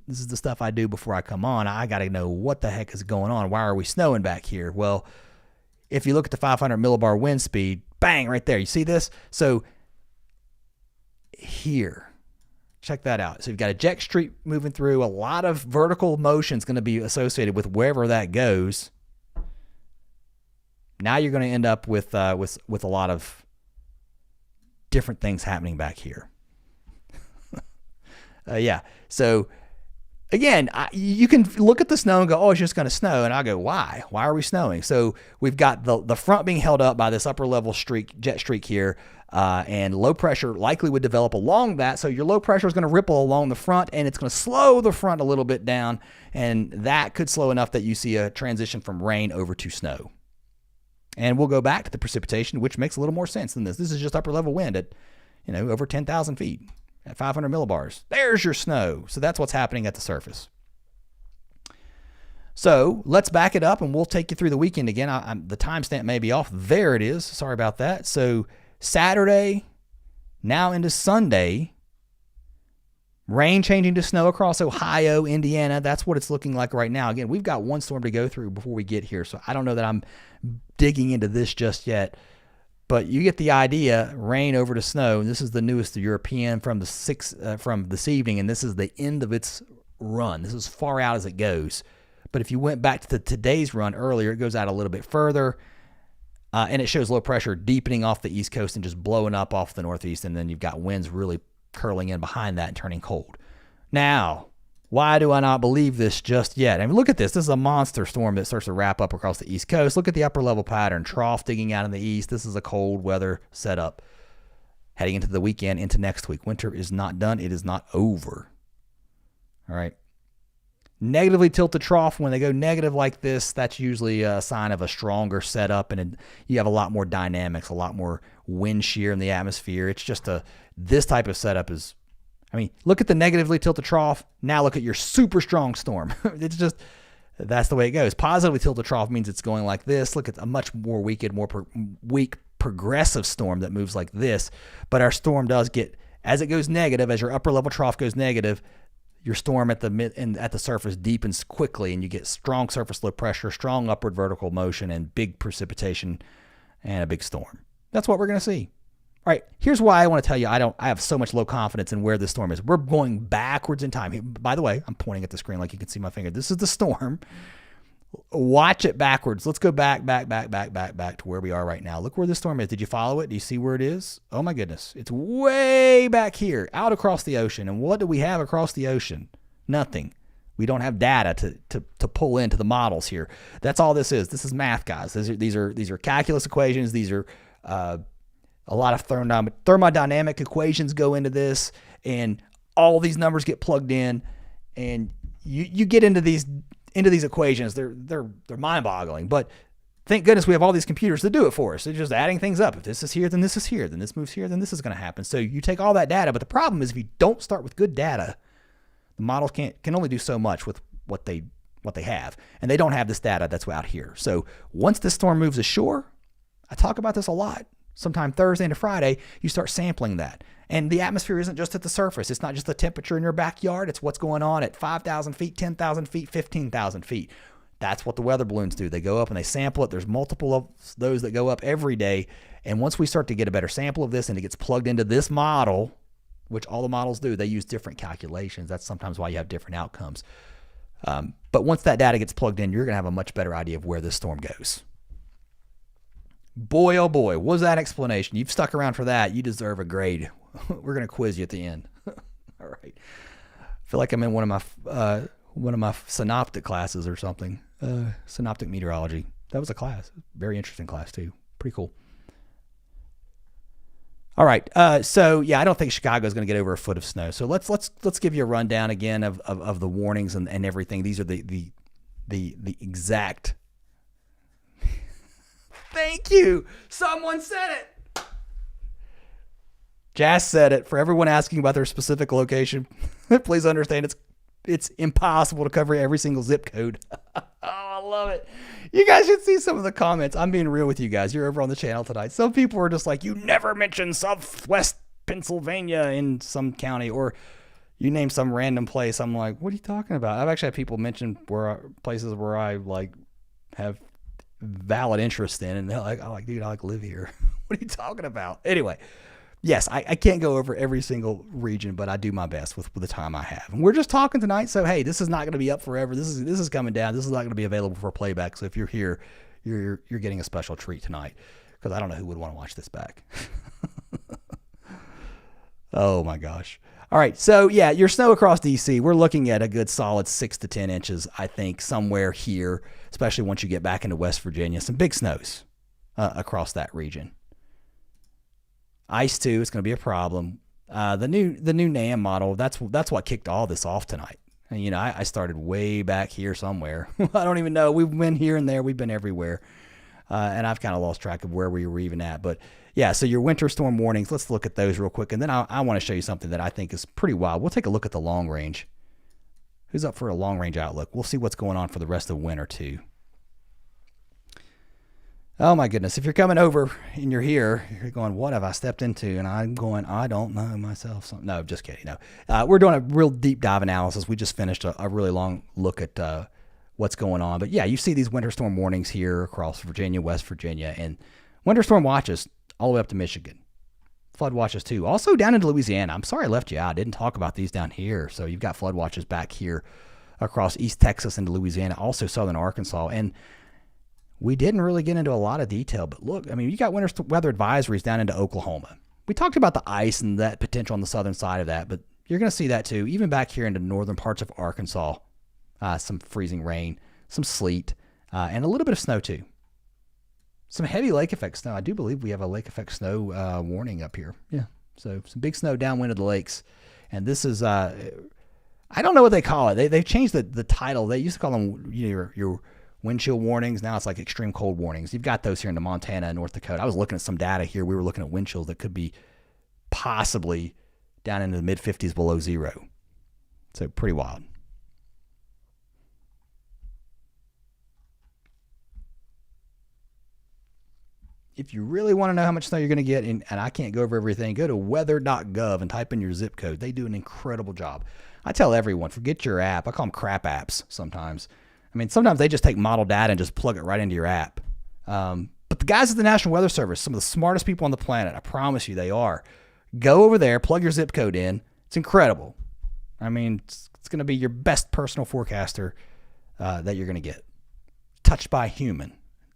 this is the stuff I do before I come on. I got to know what the heck is going on. Why are we snowing back here? Well, if you look at the 500 millibar wind speed, bang, right there. You see this? So here, check that out. So you've got a jet streak moving through. A lot of vertical motion is going to be associated with wherever that goes. Now you're going to end up with a lot of different things happening back here. Yeah. So again, you can look at the snow and go, oh, it's just going to snow. And I go, why? Why are we snowing? So we've got the front being held up by this upper level jet streak here, and low pressure likely would develop along that. So your low pressure is going to ripple along the front, and it's going to slow the front a little bit down. And that could slow enough that you see a transition from rain over to snow. And we'll go back to the precipitation, which makes a little more sense than this. This is just upper level wind at, over 10,000 feet. At 500 millibars. There's your snow. So that's what's happening at the surface. So let's back it up and we'll take you through the weekend again. The timestamp may be off. There it is. Sorry about that. So Saturday, now into Sunday, rain changing to snow across Ohio, Indiana. That's what it's looking like right now. Again, we've got one storm to go through before we get here. So I don't know that I'm digging into this just yet. But you get the idea, rain over to snow. And this is the newest European from from this evening, and this is the end of its run. This is as far out as it goes. But if you went back to today's run earlier, it goes out a little bit further, and it shows low pressure deepening off the east coast and just blowing up off the northeast, and then you've got winds really curling in behind that and turning cold. Now, why do I not believe this just yet? I mean, look at this. This is a monster storm that starts to wrap up across the east coast. Look at the upper level pattern. Trough digging out in the east. This is a cold weather setup. Heading into the weekend, into next week. Winter is not done. It is not over. All right. Negatively tilted trough. When they go negative like this, that's usually a sign of a stronger setup, and you have a lot more dynamics, a lot more wind shear in the atmosphere. It's just this type of setup is, look at the negatively tilted trough. Now look at your super strong storm. It's just, that's the way it goes. Positively tilted trough means it's going like this. Look at a much more weak progressive storm that moves like this. But our storm does get, as it goes negative, as your upper level trough goes negative, your storm at the surface deepens quickly, and you get strong surface low pressure, strong upward vertical motion, and big precipitation, and a big storm. That's what we're going to see. All right, here's why I want to tell you I have so much low confidence in where this storm is. We're going backwards in time. By the way, I'm pointing at the screen like you can see my finger. This is the storm. Watch it backwards. Let's go back to where we are right now. Look where the storm is. Did you follow it? Do you see where it is? Oh my goodness. It's way back here, out across the ocean. And what do we have across the ocean? Nothing. We don't have data to pull into the models here. That's all this is. This is math, guys. These are calculus equations. These are a lot of thermodynamic equations go into this, and all these numbers get plugged in, and you get into these equations. They're mind-boggling, but thank goodness we have all these computers to do it for us. They're just adding things up. If this is here, then this is here. Then this moves here, then this is going to happen. So you take all that data, but the problem is if you don't start with good data, the models can only do so much with what they have, and they don't have this data that's out here. So once this storm moves ashore, I talk about this a lot. Sometime Thursday into Friday, you start sampling that. And the atmosphere isn't just at the surface. It's not just the temperature in your backyard. It's what's going on at 5,000 feet, 10,000 feet, 15,000 feet. That's what the weather balloons do. They go up and they sample it. There's multiple of those that go up every day. And once we start to get a better sample of this and it gets plugged into this model, which all the models do, they use different calculations. That's sometimes why you have different outcomes. But once that data gets plugged in, you're going to have a much better idea of where this storm goes. Boy, oh boy, was that explanation. You've stuck around for that. You deserve a grade. We're going to quiz you at the end. All right. I feel like I'm in one of my synoptic classes or something. Synoptic meteorology. That was a class. Very interesting class too. Pretty cool. All right. So yeah, I don't think Chicago's going to get over a foot of snow. So let's give you a rundown again of the warnings and everything. These are the exact. Thank you. Someone said it. Jazz said it. For everyone asking about their specific location, please understand it's impossible to cover every single zip code. Oh, I love it. You guys should see some of the comments. I'm being real with you guys. You're over on the channel tonight. Some people are just like, you never mention Southwest Pennsylvania in some county, or you name some random place. I'm like, what are you talking about? I've actually had people mention places where I like have valid interest in, and they're like, oh, dude, I live here. What are you talking about? Anyway, yes, I can't go over every single region, but I do my best with the time I have. And we're just talking tonight, so hey, this is not going to be up forever. This is coming down. This is not going to be available for playback. So if you're here, you're getting a special treat tonight, because I don't know who would want to watch this back. Oh my gosh. All right, so yeah, your snow across DC, we're looking at a good solid 6 to 10 inches, I think, somewhere here, especially once you get back into West Virginia. Some big snows across that region. Ice too, it's going to be a problem. The new NAM model, that's what kicked all this off tonight. And I started way back here somewhere. I don't even know. We've been here and there. We've been everywhere, and I've kind of lost track of where we were even at. But yeah, so your winter storm warnings. Let's look at those real quick, and then I want to show you something that I think is pretty wild. We'll take a look at the long range. Who's up for a long range outlook? We'll see what's going on for the rest of winter too. Oh my goodness. If you're coming over and you're here, you're going, what have I stepped into? And I'm going, I don't know myself. No, just kidding. No, we're doing a real deep dive analysis. We just finished a really long look at what's going on. But yeah, you see these winter storm warnings here across Virginia, West Virginia, and winter storm watches all the way up to Michigan. Flood watches too. Also down into Louisiana. I'm sorry I left you out. I didn't talk about these down here. So you've got flood watches back here across East Texas into Louisiana, also southern Arkansas. And we didn't really get into a lot of detail, but look, I mean, you got winter weather advisories down into Oklahoma. We talked about the ice and that potential on the southern side of that, but you're going to see that too, even back here into northern parts of Arkansas. Some freezing rain, some sleet, and a little bit of snow too. Some heavy lake effect snow. I do believe we have a lake effect snow warning up here. Yeah, so some big snow downwind of the lakes. And this is, I don't know what they call it. They've changed the title. They used to call them your wind chill warnings. Now it's like extreme cold warnings. You've got those here in Montana and North Dakota. I was looking at some data here. We were looking at wind chills that could be possibly down into the mid 50s below zero. So pretty wild. If you really want to know how much snow you're going to get, and I can't go over everything, go to weather.gov and type in your zip code. They do an incredible job. I tell everyone, forget your app. I call them crap apps sometimes. I mean, sometimes they just take model data and just plug it right into your app. But the guys at the National Weather Service, some of the smartest people on the planet, I promise you they are. Go over there, plug your zip code in. It's incredible. I mean, it's going to be your best personal forecaster that you're going to get. Touched by a human,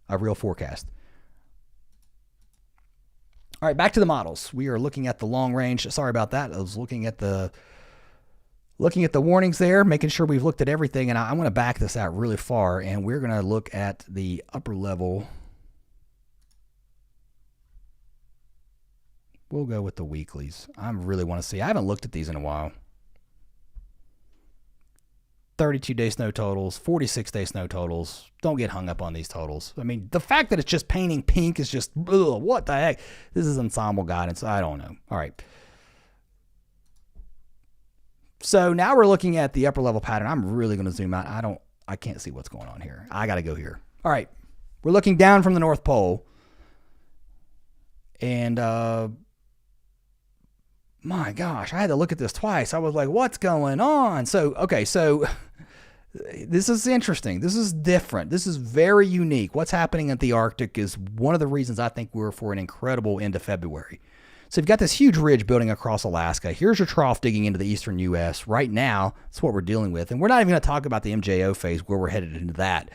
a real forecast. All right, back to the models. We are looking at the long range. Sorry about that. I was looking at the warnings there, making sure we've looked at everything, and I'm going to back this out really far, and we're going to look at the upper level. We'll go with the weeklies. I really want to see. I haven't looked at these in a while. 32-day snow totals, 46-day snow totals. Don't get hung up on these totals. I mean, the fact that it's just painting pink is just, ugh, what the heck? This is ensemble guidance. I don't know. All right. So now we're looking at the upper level pattern. I'm really going to zoom out. I can't see what's going on here. I got to go here. All right. We're looking down from the North Pole. And, my gosh, I had to look at this twice. I was like, what's going on? So, okay. So this is interesting. This is different. This is very unique. What's happening at the Arctic is one of the reasons I think we're for an incredible end of February. So you've got this huge ridge building across Alaska. Here's your trough digging into the eastern U.S. Right now, that's what we're dealing with. And we're not even going to talk about the MJO phase where we're headed into that,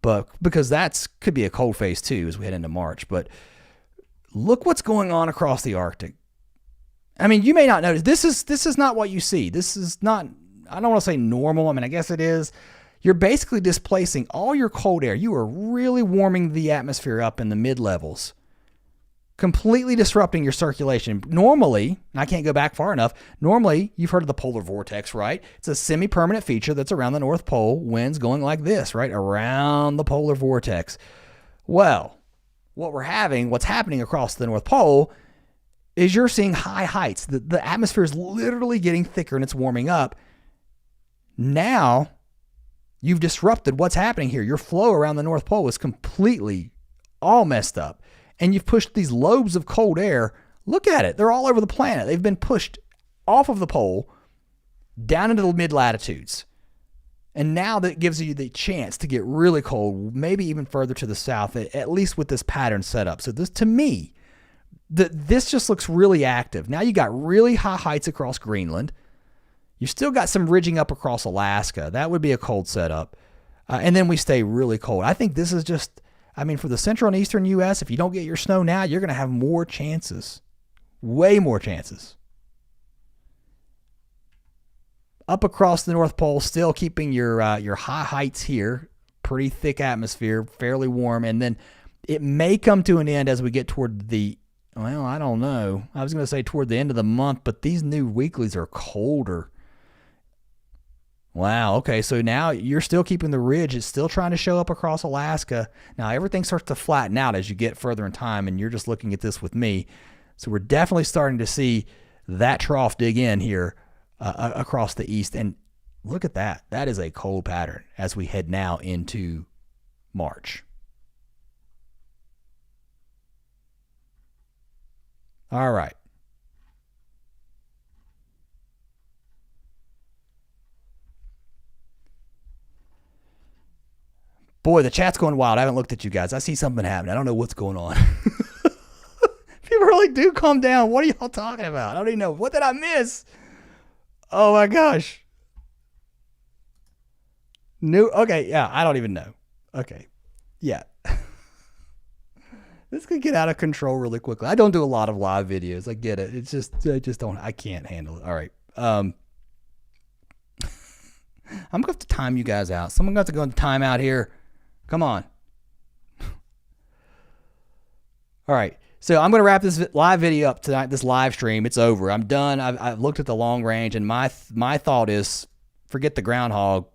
but because could be a cold phase too as we head into March. But look what's going on across the Arctic. I mean, you may not notice. This is not what you see. This is not, I don't want to say normal. I mean, I guess it is. You're basically displacing all your cold air. You are really warming the atmosphere up in the mid-levels. completely disrupting your circulation. Normally, and I can't go back far enough, normally you've heard of the polar vortex, right? It's a semi-permanent feature that's around the North Pole, winds going like this, right? Around the polar vortex. Well, what's happening across the North Pole is you're seeing high heights. The atmosphere is literally getting thicker and it's warming up. Now, you've disrupted what's happening here. Your flow around the North Pole is completely all messed up. And you've pushed these lobes of cold air. Look at it. They're all over the planet. They've been pushed off of the pole down into the mid-latitudes. And now that gives you the chance to get really cold, maybe even further to the south, at least with this pattern set up. So this, to me, this just looks really active. Now you got really high heights across Greenland. You still got some ridging up across Alaska. That would be a cold setup. And then we stay really cold. I think this is just, for the central and eastern U.S., if you don't get your snow now, you're going to have more chances. Way more chances. Up across the North Pole, still keeping your high heights here. Pretty thick atmosphere, fairly warm. And then it may come to an end as we get toward I don't know. I was going to say toward the end of the month, but these new weeklies are colder. Wow. Okay. So now you're still keeping the ridge. It's still trying to show up across Alaska. Now everything starts to flatten out as you get further in time, and you're just looking at this with me. So we're definitely starting to see that trough dig in here across the east. And look at that. That is a cold pattern as we head now into March. All right. Boy, the chat's going wild. I haven't looked at you guys. I see something happening. I don't know what's going on. People really do calm down. What are y'all talking about? I don't even know. What did I miss? Oh my gosh. Okay, yeah, I don't even know. Okay. Yeah. This could get out of control really quickly. I don't do a lot of live videos. I get it. It's just, I can't handle it. All right. I'm going to have to time you guys out. Someone's going to have to go into timeout here. Come on. All right. So I'm going to wrap this live video up tonight, this live stream. It's over. I'm done. I've looked at the long range, and my thought is forget the groundhog.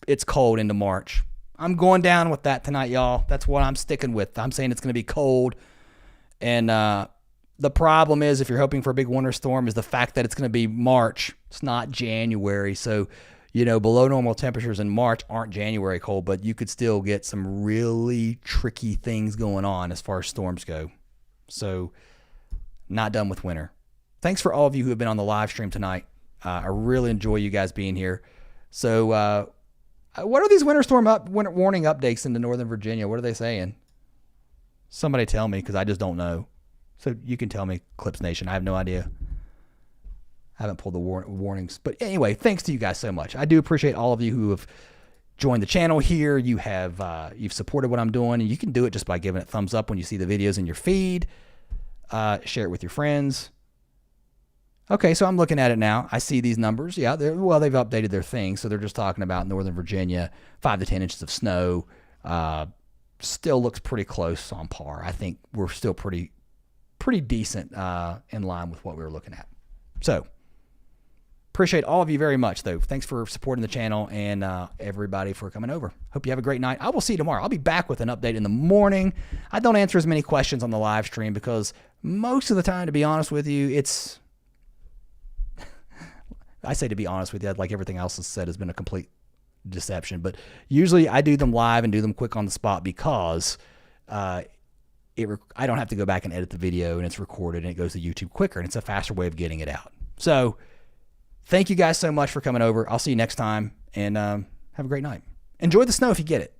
It's cold into March. I'm going down with that tonight, y'all. That's what I'm sticking with. I'm saying it's going to be cold. And the problem is, if you're hoping for a big winter storm, is the fact that it's going to be March. It's not January. So, below normal temperatures in March aren't January cold, but you could still get some really tricky things going on as far as storms go. So, not done with winter. Thanks for all of you who have been on the live stream tonight. I really enjoy you guys being here. So, what are these winter warning updates into Northern Virginia? What are they saying? Somebody tell me, because I just don't know. So you can tell me, Clips Nation. I have no idea. I haven't pulled the warnings. But anyway, thanks to you guys so much. I do appreciate all of you who have joined the channel here. You have you've supported what I'm doing, and you can do it just by giving it a thumbs up when you see the videos in your feed. Share it with your friends. Okay, so I'm looking at it now. I see these numbers. Yeah, they've updated their thing, so they're just talking about Northern Virginia, 5 to 10 inches of snow. Still looks pretty close on par. I think we're still pretty decent in line with what we were looking at. So, appreciate all of you very much, though. Thanks for supporting the channel and everybody for coming over. Hope you have a great night. I will see you tomorrow. I'll be back with an update in the morning. I don't answer as many questions on the live stream because most of the time, to be honest with you, I say to be honest with you, like everything else is said has been a complete deception. But usually I do them live and do them quick on the spot because I don't have to go back and edit the video, and it's recorded and it goes to YouTube quicker, and it's a faster way of getting it out. So thank you guys so much for coming over. I'll see you next time, and have a great night. Enjoy the snow if you get it.